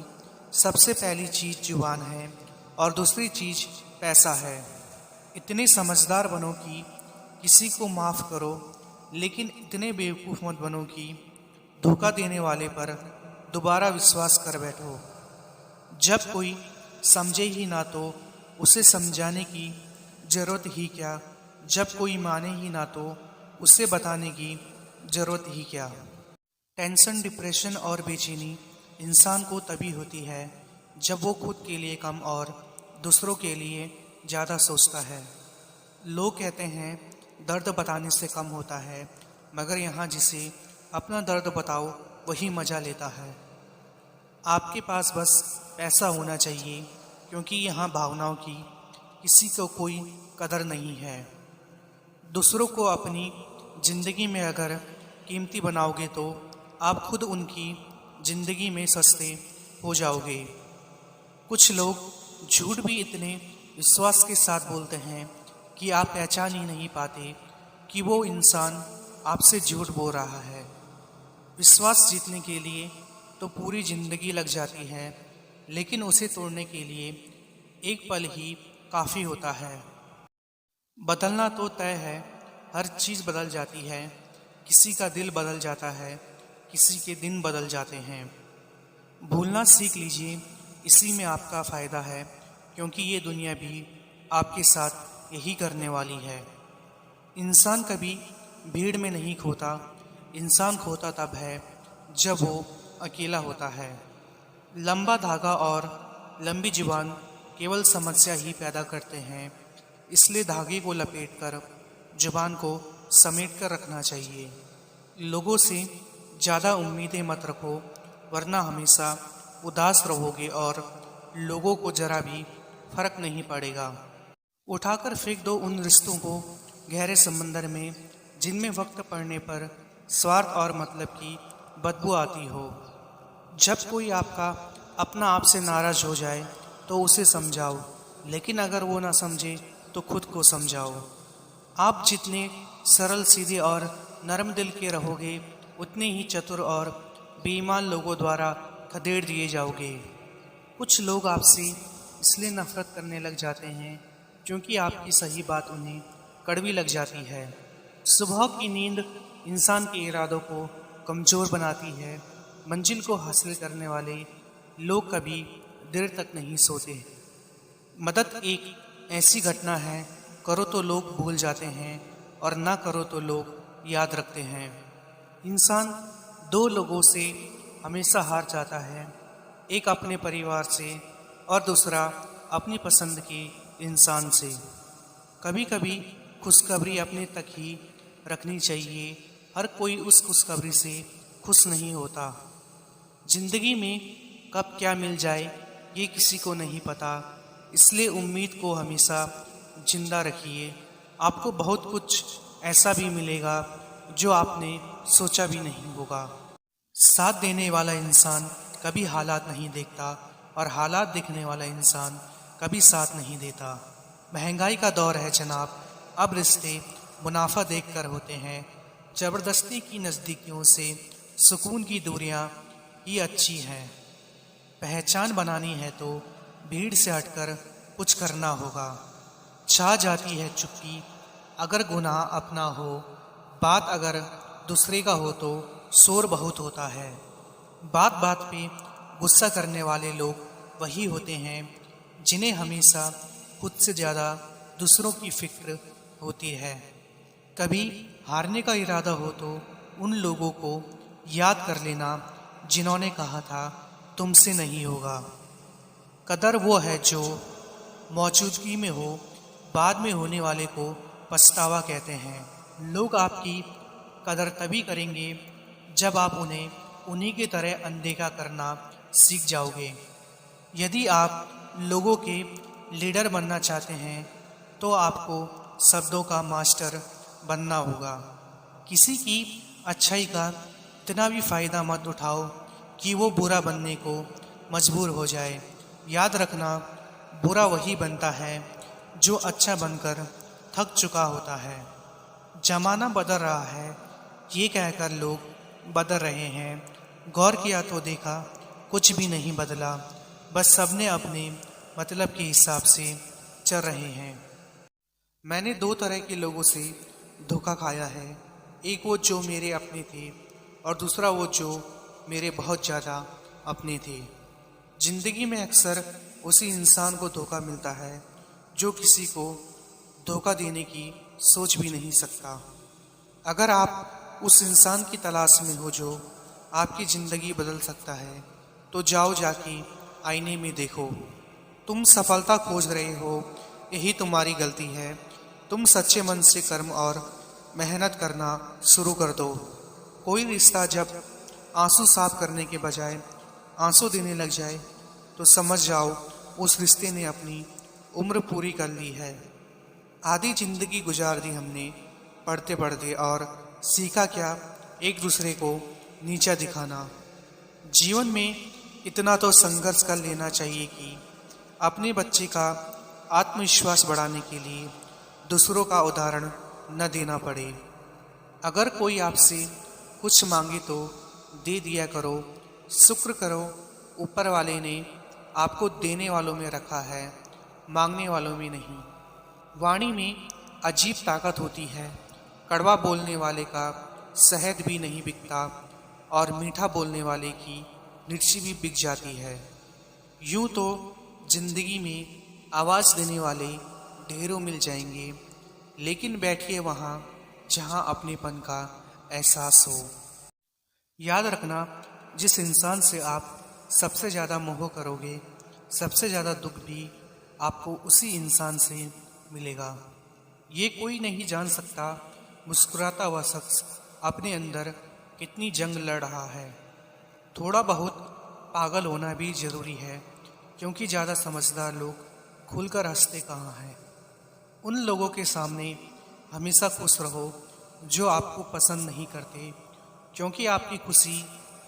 सबसे पहली चीज़ जुबान है और दूसरी चीज़ पैसा है। इतने समझदार बनो कि किसी को माफ़ करो, लेकिन इतने बेवकूफ़ मत बनो कि धोखा देने वाले पर दोबारा विश्वास कर बैठो। जब कोई समझे ही ना तो उसे समझाने की ज़रूरत ही क्या, जब कोई माने ही ना तो उसे बताने की ज़रूरत ही क्या। टेंशन, डिप्रेशन और बेचैनी इंसान को तभी होती है जब वो खुद के लिए कम और दूसरों के लिए ज़्यादा सोचता है। लोग कहते हैं दर्द बताने से कम होता है, मगर यहाँ जिसे अपना दर्द बताओ वही मज़ा लेता है। आपके पास बस पैसा होना चाहिए, क्योंकि यहाँ भावनाओं की किसी को कोई कदर नहीं है। दूसरों को अपनी ज़िंदगी में अगर कीमती बनाओगे तो आप खुद उनकी ज़िंदगी में सस्ते हो जाओगे। कुछ लोग झूठ भी इतने विश्वास के साथ बोलते हैं कि आप पहचान ही नहीं पाते कि वो इंसान आपसे झूठ बोल रहा है। विश्वास जीतने के लिए तो पूरी ज़िंदगी लग जाती है, लेकिन उसे तोड़ने के लिए एक पल ही काफ़ी होता है। बदलना तो तय है, हर चीज़ बदल जाती है। किसी का दिल बदल जाता है, किसी के दिन बदल जाते हैं। भूलना सीख लीजिए, इसी में आपका फ़ायदा है, क्योंकि ये दुनिया भी आपके साथ यही करने वाली है। इंसान कभी भीड़ में नहीं खोता, इंसान खोता तब है जब वो अकेला होता है। लंबा धागा और लंबी जुबान केवल समस्या ही पैदा करते हैं, इसलिए धागे को लपेटकर जुबान को समेट कर रखना चाहिए। लोगों से ज़्यादा उम्मीदें मत रखो, वरना हमेशा उदास रहोगे और लोगों को जरा भी फर्क नहीं पड़ेगा। उठाकर फेंक दो उन रिश्तों को गहरे समंदर में, जिनमें वक्त पड़ने पर स्वार्थ और मतलब की बदबू आती हो। जब कोई आपका अपना आपसे नाराज़ हो जाए तो उसे समझाओ, लेकिन अगर वो ना समझे तो खुद को समझाओ। आप जितने सरल, सीधे और नरम दिल के रहोगे, उतने ही चतुर और बेईमान लोगों द्वारा खदेड़ दिए जाओगे। कुछ लोग आपसे इसलिए नफरत करने लग जाते हैं क्योंकि आपकी सही बात उन्हें कड़वी लग जाती है। सुबह की नींद इंसान के इरादों को कमज़ोर बनाती है। मंजिल को हासिल करने वाले लोग कभी देर तक नहीं सोते। मदद एक ऐसी घटना है, करो तो लोग भूल जाते हैं और ना करो तो लोग याद रखते हैं। इंसान 2 लोगों से हमेशा हार जाता है, एक अपने परिवार से और दूसरा अपनी पसंद के इंसान से। कभी कभी खुशखबरी अपने तक ही रखनी चाहिए, हर कोई उस खुशखबरी से खुश नहीं होता। जिंदगी में कब क्या मिल जाए ये किसी को नहीं पता, इसलिए उम्मीद को हमेशा जिंदा रखिए। आपको बहुत कुछ ऐसा भी मिलेगा जो आपने सोचा भी नहीं होगा। साथ देने वाला इंसान कभी हालात नहीं देखता और हालात देखने वाला इंसान कभी साथ नहीं देता। महंगाई का दौर है जनाब, अब रिश्ते मुनाफा देखकर होते हैं। ज़बरदस्ती की नज़दीकियों से सुकून की दूरियां ही अच्छी हैं। पहचान बनानी है तो भीड़ से हटकर कुछ करना होगा। छा जाती है चुप्पी अगर गुनाह अपना हो, बात अगर दूसरे का हो तो शोर बहुत होता है। बात बात पे गुस्सा करने वाले लोग वही होते हैं जिन्हें हमेशा खुद से ज़्यादा दूसरों की फिक्र होती है। कभी हारने का इरादा हो तो उन लोगों को याद कर लेना जिन्होंने कहा था तुमसे नहीं होगा। कदर वो है जो मौजूदगी में हो, बाद में होने वाले को पछतावा कहते हैं। लोग आपकी कदर तभी करेंगे जब आप उन्हें उन्हीं की तरह अनदेखा करना सीख जाओगे। यदि आप लोगों के लीडर बनना चाहते हैं तो आपको शब्दों का मास्टर बनना होगा। किसी की अच्छाई का इतना भी फायदा मत उठाओ कि वो बुरा बनने को मजबूर हो जाए। याद रखना, बुरा वही बनता है जो अच्छा बनकर थक चुका होता है। जमाना बदल रहा है ये कहकर लोग बदल रहे हैं। गौर किया तो देखा कुछ भी नहीं बदला, बस सबने अपने मतलब के हिसाब से चल रहे हैं। मैंने दो तरह के लोगों से धोखा खाया है। एक वो जो मेरे अपने थे और दूसरा वो जो मेरे बहुत ज़्यादा अपने थे। जिंदगी में अक्सर उसी इंसान को धोखा मिलता है जो किसी को धोखा देने की सोच भी नहीं सकता। अगर आप उस इंसान की तलाश में हो जो आपकी ज़िंदगी बदल सकता है तो जाओ जाके आईने में देखो। तुम सफलता खोज रहे हो, यही तुम्हारी गलती है। तुम सच्चे मन से कर्म और मेहनत करना शुरू कर दो। कोई रिश्ता जब आंसू साफ करने के बजाय आंसू देने लग जाए तो समझ जाओ उस रिश्ते ने अपनी उम्र पूरी कर ली है। आधी जिंदगी गुजार दी हमने पढ़ते पढ़ते और सीखा क्या, एक दूसरे को नीचा दिखाना। जीवन में इतना तो संघर्ष कर लेना चाहिए कि अपने बच्चे का आत्मविश्वास बढ़ाने के लिए दूसरों का उदाहरण न देना पड़े। अगर कोई आपसे कुछ मांगे तो दे दिया करो। शुक्र करो ऊपर वाले ने आपको देने वालों में रखा है, मांगने वालों में नहीं। वाणी में अजीब ताकत होती है। कड़वा बोलने वाले का शहद भी नहीं बिकता और मीठा बोलने वाले की मिर्ची भी बिक जाती है। यूं तो जिंदगी में आवाज़ देने वाले ढेरों मिल जाएंगे, लेकिन बैठिए वहाँ जहाँ अपनेपन का एहसास हो। याद रखना, जिस इंसान से आप सबसे ज़्यादा मोह करोगे, सबसे ज़्यादा दुख भी आपको उसी इंसान से मिलेगा। ये कोई नहीं जान सकता मुस्कुराता हुआ शख्स अपने अंदर कितनी जंग लड़ रहा है। थोड़ा बहुत पागल होना भी ज़रूरी है, क्योंकि ज़्यादा समझदार लोग खुलकर हंसते कहाँ हैं। उन लोगों के सामने हमेशा खुश रहो जो आपको पसंद नहीं करते, क्योंकि आपकी खुशी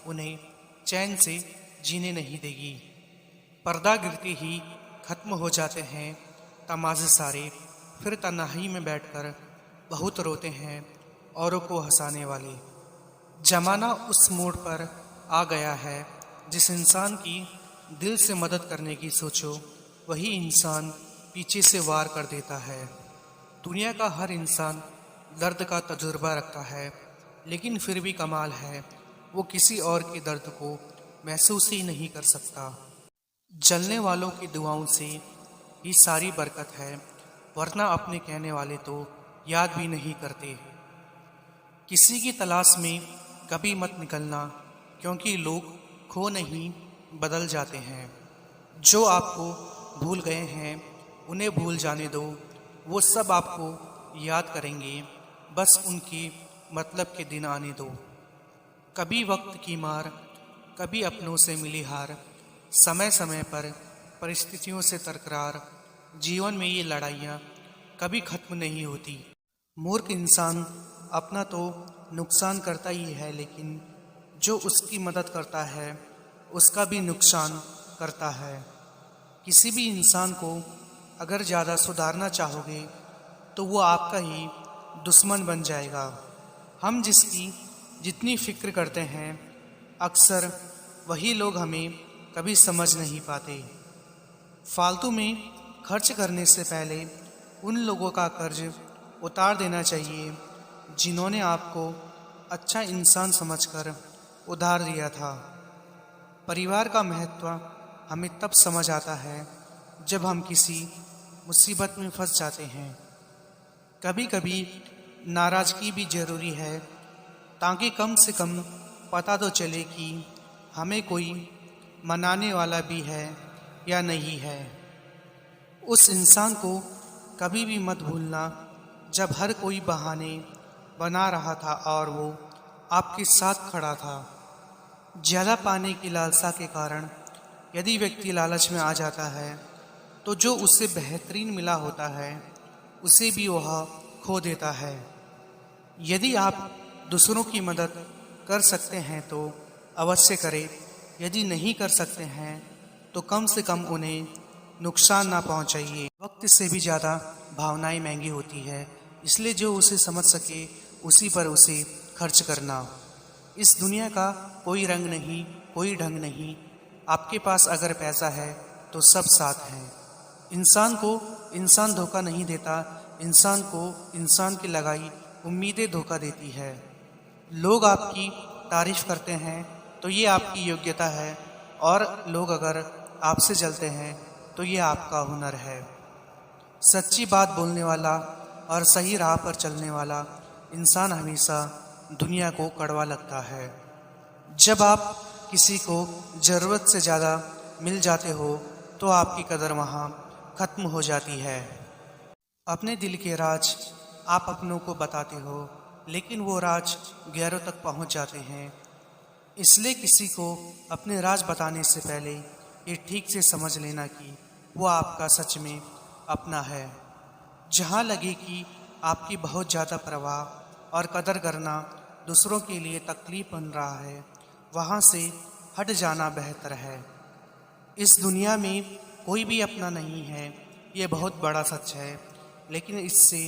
उन्हें चैन से जीने नहीं देगी। पर्दा गिरते ही खत्म हो जाते हैं तमाशे सारे, फिर तन्हाई में बैठकर बहुत रोते हैं औरों को हंसाने वाले। जमाना उस मोड़ पर आ गया है, जिस इंसान की दिल से मदद करने की सोचो वही इंसान पीछे से वार कर देता है। दुनिया का हर इंसान दर्द का तजुर्बा रखता है, लेकिन फिर भी कमाल है वो किसी और के दर्द को महसूस ही नहीं कर सकता। जलने वालों की दुआओं से ही सारी बरकत है, वरना अपने कहने वाले तो याद भी नहीं करते। किसी की तलाश में कभी मत निकलना, क्योंकि लोग खो नहीं बदल जाते हैं। जो आपको भूल गए हैं उन्हें भूल जाने दो, वो सब आपको याद करेंगे, बस उनकी मतलब के दिन आने दो। कभी वक्त की मार, कभी अपनों से मिली हार, समय समय पर परिस्थितियों से तकरार। जीवन में ये लड़ाइयाँ कभी खत्म नहीं होती। मूर्ख इंसान अपना तो नुकसान करता ही है, लेकिन जो उसकी मदद करता है उसका भी नुकसान करता है। किसी भी इंसान को अगर ज़्यादा सुधारना चाहोगे तो वो आपका ही दुश्मन बन जाएगा। हम जिसकी जितनी फिक्र करते हैं अक्सर वही लोग हमें कभी समझ नहीं पाते। फालतू में खर्च करने से पहले उन लोगों का कर्ज उतार देना चाहिए जिन्होंने आपको अच्छा इंसान समझकर उधार दिया था। परिवार का महत्व हमें तब समझ आता है जब हम किसी मुसीबत में फंस जाते हैं। कभी कभी नाराज़गी भी ज़रूरी है, ताकि कम से कम पता तो चले कि हमें कोई मनाने वाला भी है या नहीं है। उस इंसान को कभी भी मत भूलना जब हर कोई बहाने बना रहा था और वो आपके साथ खड़ा था। ज़्यादा पाने की लालसा के कारण यदि व्यक्ति लालच में आ जाता है तो जो उससे बेहतरीन मिला होता है उसे भी वह खो देता है। यदि आप दूसरों की मदद कर सकते हैं तो अवश्य करें, यदि नहीं कर सकते हैं तो कम से कम उन्हें नुकसान ना पहुंचाइए। वक्त से भी ज़्यादा भावनाएं महंगी होती है, इसलिए जो उसे समझ सके उसी पर उसे खर्च करना। इस दुनिया का कोई रंग नहीं, कोई ढंग नहीं। आपके पास अगर पैसा है तो सब साथ हैं। इंसान को इंसान धोखा नहीं देता, इंसान को इंसान की लगाई उम्मीदें धोखा देती है। लोग आपकी तारीफ करते हैं तो ये आपकी योग्यता है, और लोग अगर आपसे जलते हैं तो ये आपका हुनर है। सच्ची बात बोलने वाला और सही राह पर चलने वाला इंसान हमेशा दुनिया को कड़वा लगता है। जब आप किसी को ज़रूरत से ज़्यादा मिल जाते हो तो आपकी कदर वहाँ ख़त्म हो जाती है। अपने दिल के राज आप अपनों को बताते हो, लेकिन वो राज गैरों तक पहुँच जाते हैं। इसलिए किसी को अपने राज बताने से पहले ये ठीक से समझ लेना कि वो आपका सच में अपना है। जहाँ लगे कि आपकी बहुत ज़्यादा परवाह और कदर करना दूसरों के लिए तकलीफ बन रहा है, वहाँ से हट जाना बेहतर है। इस दुनिया में कोई भी अपना नहीं है, ये बहुत बड़ा सच है, लेकिन इससे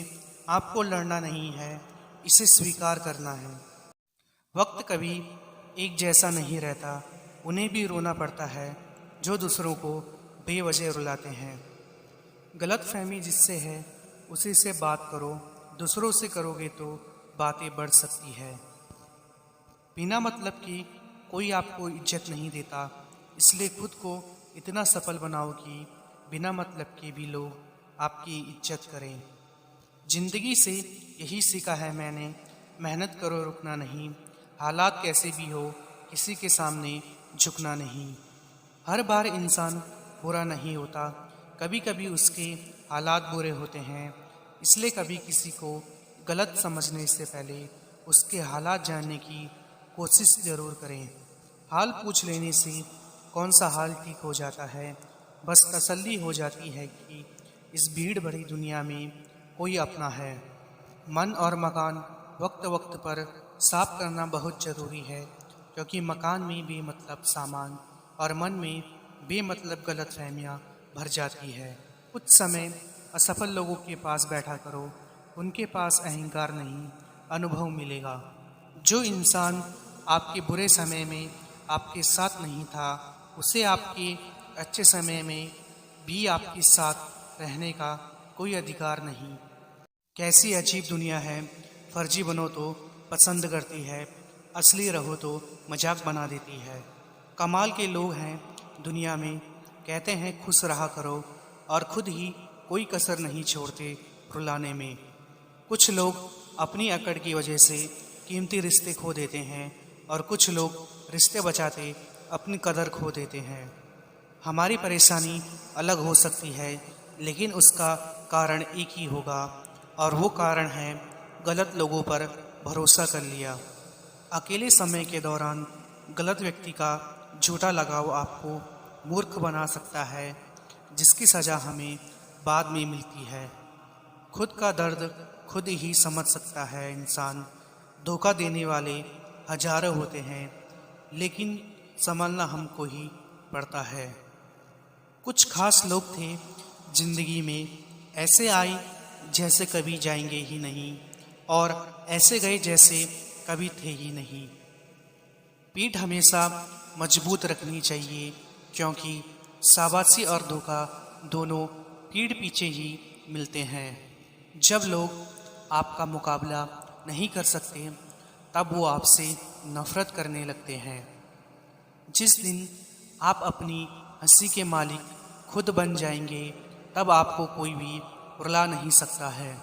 आपको लड़ना नहीं है, इसे स्वीकार करना है। वक्त कभी एक जैसा नहीं रहता, उन्हें भी रोना पड़ता है जो दूसरों को बेवजह रुलाते हैं। गलत फहमी जिससे है उसी से बात करो, दूसरों से करोगे तो बातें बढ़ सकती है। बिना मतलब की कोई आपको इज्जत नहीं देता, इसलिए खुद को इतना सफल बनाओ कि बिना मतलब के भी लोग आपकी इज्जत करें। जिंदगी से यही सीखा है मैंने, मेहनत करो रुकना नहीं, हालात कैसे भी हो किसी के सामने झुकना नहीं। हर बार इंसान बुरा नहीं होता, कभी कभी उसके हालात बुरे होते हैं। इसलिए कभी किसी को गलत समझने से पहले उसके हालात जानने की कोशिश ज़रूर करें। हाल पूछ लेने से कौन सा हाल ठीक हो जाता है, बस तसल्ली हो जाती है कि इस भीड़ भरी दुनिया में कोई अपना है। मन और मकान वक्त वक्त पर साफ करना बहुत ज़रूरी है, क्योंकि मकान में बेमतलब सामान और मन में बेमतलब गलतफहमियां भर जाती है। कुछ समय असफल लोगों के पास बैठा करो, उनके पास अहंकार नहीं, अनुभव मिलेगा। जो इंसान आपके बुरे समय में आपके साथ नहीं था, उसे आपके अच्छे समय में भी आपके साथ रहने का कोई अधिकार नहीं। कैसी अजीब दुनिया है, फर्जी बनो तो पसंद करती है, असली रहो तो मजाक बना देती है। कमाल के लोग हैं दुनिया में, कहते हैं खुश रहा करो और खुद ही कोई कसर नहीं छोड़ते रुलाने में। कुछ लोग अपनी अकड़ की वजह से कीमती रिश्ते खो देते हैं, और कुछ लोग रिश्ते बचाते अपनी कदर खो देते हैं। हमारी परेशानी अलग हो सकती है, लेकिन उसका कारण एक ही होगा, और वो कारण है गलत लोगों पर भरोसा कर लिया। अकेले समय के दौरान गलत व्यक्ति का झूठा लगाव आपको मूर्ख बना सकता है, जिसकी सज़ा हमें बाद में मिलती है। खुद का दर्द खुद ही समझ सकता है इंसान। धोखा देने वाले हजारों होते हैं, लेकिन संभलना हमको ही पड़ता है। कुछ खास लोग थे जिंदगी में, ऐसे आए जैसे कभी जाएंगे ही नहीं, और ऐसे गए जैसे कभी थे ही नहीं। पीठ हमेशा मजबूत रखनी चाहिए, क्योंकि शाबाशी और धोखा दोनों पीठ पीछे ही मिलते हैं। जब लोग आपका मुकाबला नहीं कर सकते, तब वो आपसे नफरत करने लगते हैं। जिस दिन आप अपनी हंसी के मालिक खुद बन जाएंगे, तब आपको कोई भी रुला नहीं सकता है।